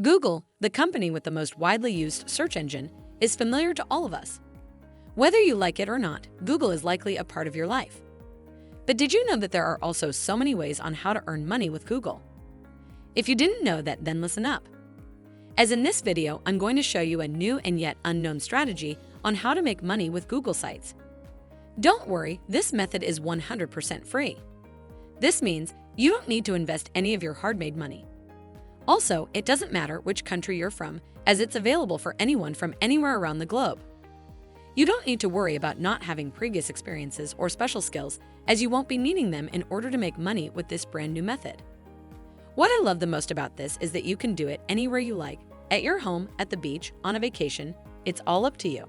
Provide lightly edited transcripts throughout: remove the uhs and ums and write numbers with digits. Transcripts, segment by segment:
Google, the company with the most widely used search engine, is familiar to all of us. Whether you like it or not, Google is likely a part of your life. But did you know that there are also so many ways on how to earn money with Google? If you didn't know that, then listen up. As in this video, I'm going to show you a new and yet unknown strategy on how to make money with Google sites. Don't worry, this method is 100% free. This means you don't need to invest any of your hard-made money. Also, it doesn't matter which country you're from, as it's available for anyone from anywhere around the globe. You don't need to worry about not having previous experiences or special skills, as you won't be needing them in order to make money with this brand new method. What I love the most about this is that you can do it anywhere you like, at your home, at the beach, on a vacation. It's all up to you.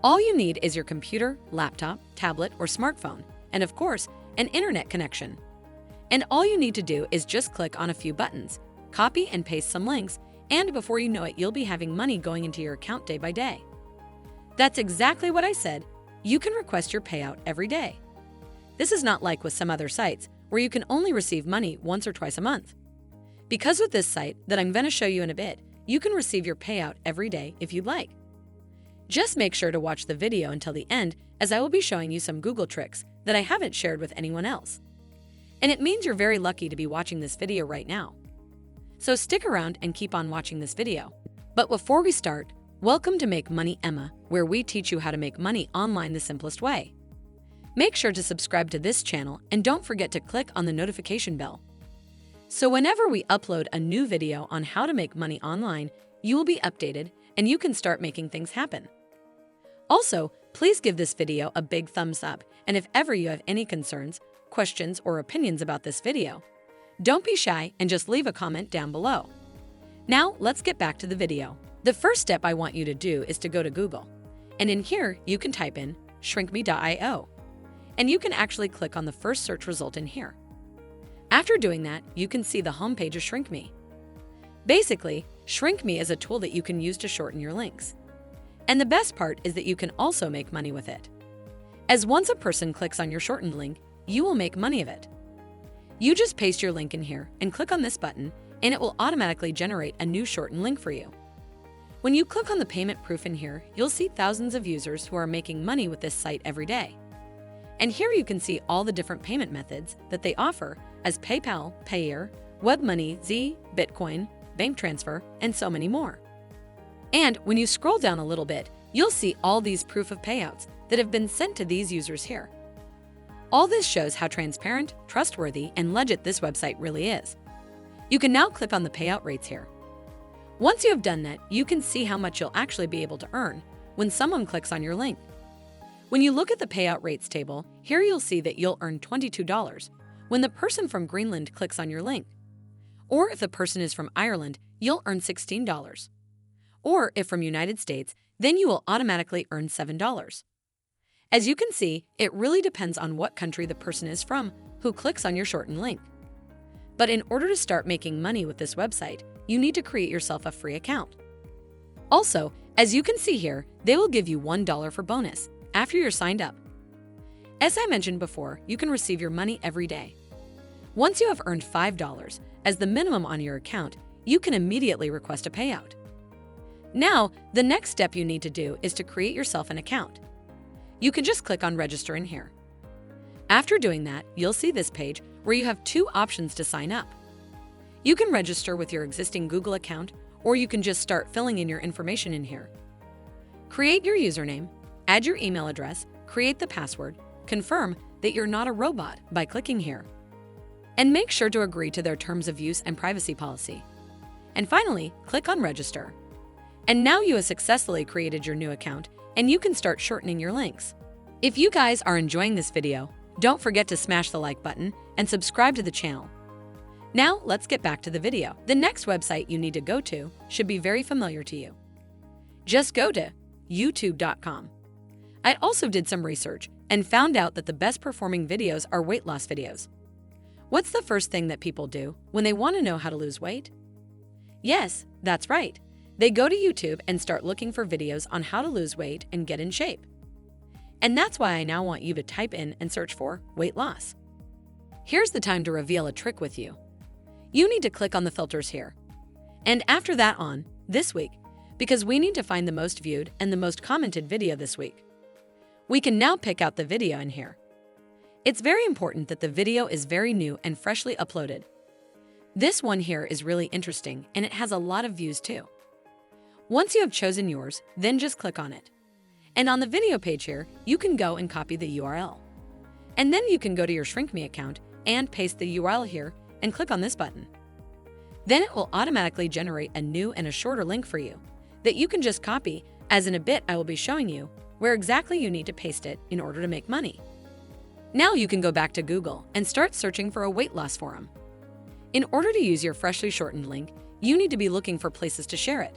All you need is your computer, laptop, tablet, or smartphone, and of course, an internet connection. And all you need to do is just click on a few buttons, copy and paste some links, and before you know it, you'll be having money going into your account day by day. That's exactly what I said. You can request your payout every day. This is not like with some other sites, where you can only receive money once or twice a month. Because with this site that I'm going to show you in a bit, you can receive your payout every day if you'd like. Just make sure to watch the video until the end, as I will be showing you some Google tricks that I haven't shared with anyone else. And it means you're very lucky to be watching this video right now. So stick around and keep on watching this video. But before we start, welcome to Make Money Emma, where we teach you how to make money online the simplest way. Make sure to subscribe to this channel and don't forget to click on the notification bell. So whenever we upload a new video on how to make money online, you will be updated and you can start making things happen. Also, please give this video a big thumbs up, and if ever you have any concerns, questions, or opinions about this video, don't be shy and just leave a comment down below. Now, let's get back to the video. The first step I want you to do is to go to Google. And in here, you can type in ShrinkMe.io. And you can actually click on the first search result in here. After doing that, you can see the homepage of ShrinkMe. Basically, ShrinkMe is a tool that you can use to shorten your links. And the best part is that you can also make money with it. As once a person clicks on your shortened link, you will make money of it. You just paste your link in here and click on this button, and it will automatically generate a new shortened link for you. When you click on the payment proof in here, you'll see thousands of users who are making money with this site every day. And here you can see all the different payment methods that they offer, as PayPal, Payeer, WebMoney, Z, Bitcoin, bank transfer, and so many more. And when you scroll down a little bit, you'll see all these proof of payouts that have been sent to these users here. All this shows how transparent, trustworthy, and legit this website really is. You can now click on the payout rates here. Once you have done that, you can see how much you'll actually be able to earn when someone clicks on your link. When you look at the payout rates table, here you'll see that you'll earn $22 when the person from Greenland clicks on your link. Or if the person is from Ireland, you'll earn $16. Or if from United States, then you will automatically earn $7. As you can see, it really depends on what country the person is from who clicks on your shortened link. But in order to start making money with this website, you need to create yourself a free account. Also, as you can see here, they will give you $1 for bonus after you're signed up. As I mentioned before, you can receive your money every day. Once you have earned $5 as the minimum on your account, you can immediately request a payout. Now, the next step you need to do is to create yourself an account. You can just click on Register in here. After doing that, you'll see this page where you have two options to sign up. You can register with your existing Google account, or you can just start filling in your information in here. Create your username, add your email address, create the password, confirm that you're not a robot by clicking here, and make sure to agree to their terms of use and privacy policy. And finally, click on Register. And now you have successfully created your new account, and you can start shortening your links. If you guys are enjoying this video, don't forget to smash the like button and subscribe to the channel. Now let's get back to the video. The next website you need to go to should be very familiar to you. Just go to youtube.com. I also did some research and found out that the best performing videos are weight loss videos. What's the first thing that people do when they want to know how to lose weight? Yes, that's right. They go to YouTube and start looking for videos on how to lose weight and get in shape. And that's why I now want you to type in and search for weight loss. Here's the time to reveal a trick with you. You need to click on the filters here. And after that on, this week, because we need to find the most viewed and the most commented video this week. We can now pick out the video in here. It's very important that the video is very new and freshly uploaded. This one here is really interesting and it has a lot of views too. Once you have chosen yours, then just click on it. And on the video page here, you can go and copy the URL. And then you can go to your ShrinkMe account and paste the URL here and click on this button. Then it will automatically generate a new and a shorter link for you that you can just copy, as in a bit I will be showing you where exactly you need to paste it in order to make money. Now you can go back to Google and start searching for a weight loss forum. In order to use your freshly shortened link, you need to be looking for places to share it.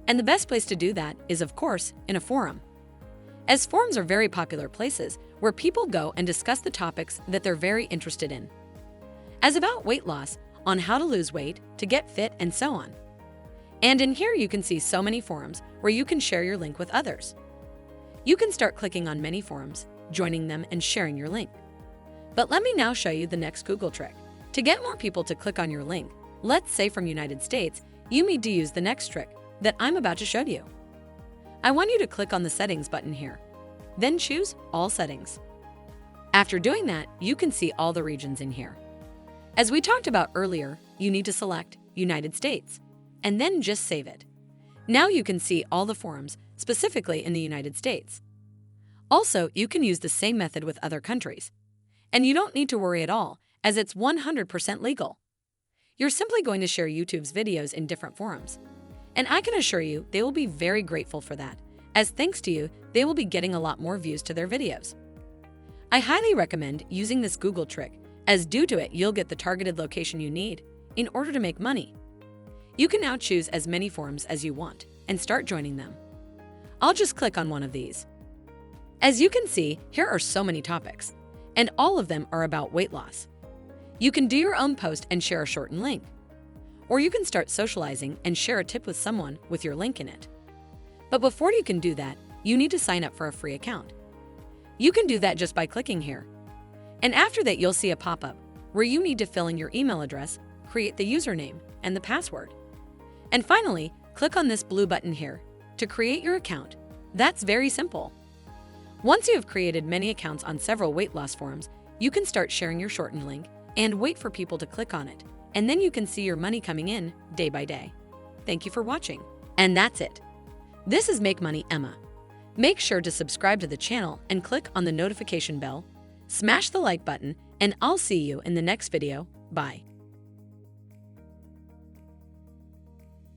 And the best place to do that is, of course, in a forum. As forums are very popular places where people go and discuss the topics that they're very interested in. As about weight loss, on how to lose weight, to get fit, and so on. And in here you can see so many forums where you can share your link with others. You can start clicking on many forums, joining them, and sharing your link. But let me now show you the next Google trick. To get more people to click on your link, let's say from United States, you need to use the next trick that I'm about to show you. I want you to click on the settings button here, then choose all settings. After doing that, you can see all the regions in here. As we talked about earlier, you need to select United States, and then just save it. Now you can see all the forums, specifically in the United States. Also, you can use the same method with other countries. And you don't need to worry at all, as it's 100% legal. You're simply going to share YouTube's videos in different forums. And I can assure you they will be very grateful for that, as thanks to you, they will be getting a lot more views to their videos. I highly recommend using this Google trick, as due to it, you'll get the targeted location you need in order to make money. You can now choose as many forums as you want and start joining them. I'll just click on one of these. As you can see, here are so many topics, and all of them are about weight loss. You can do your own post and share a shortened link. Or you can start socializing and share a tip with someone with your link in it. But before you can do that, you need to sign up for a free account. You can do that just by clicking here. And after that, you'll see a pop-up where you need to fill in your email address, create the username, and the password. And finally, click on this blue button here to create your account. That's very simple. Once you have created many accounts on several weight loss forums, you can start sharing your shortened link and wait for people to click on it. And then you can see your money coming in day by day. Thank you for watching. And that's it. This is Make Money Emma. Make sure to subscribe to the channel and click on the notification bell. Smash the like button, and I'll see you in the next video. Bye.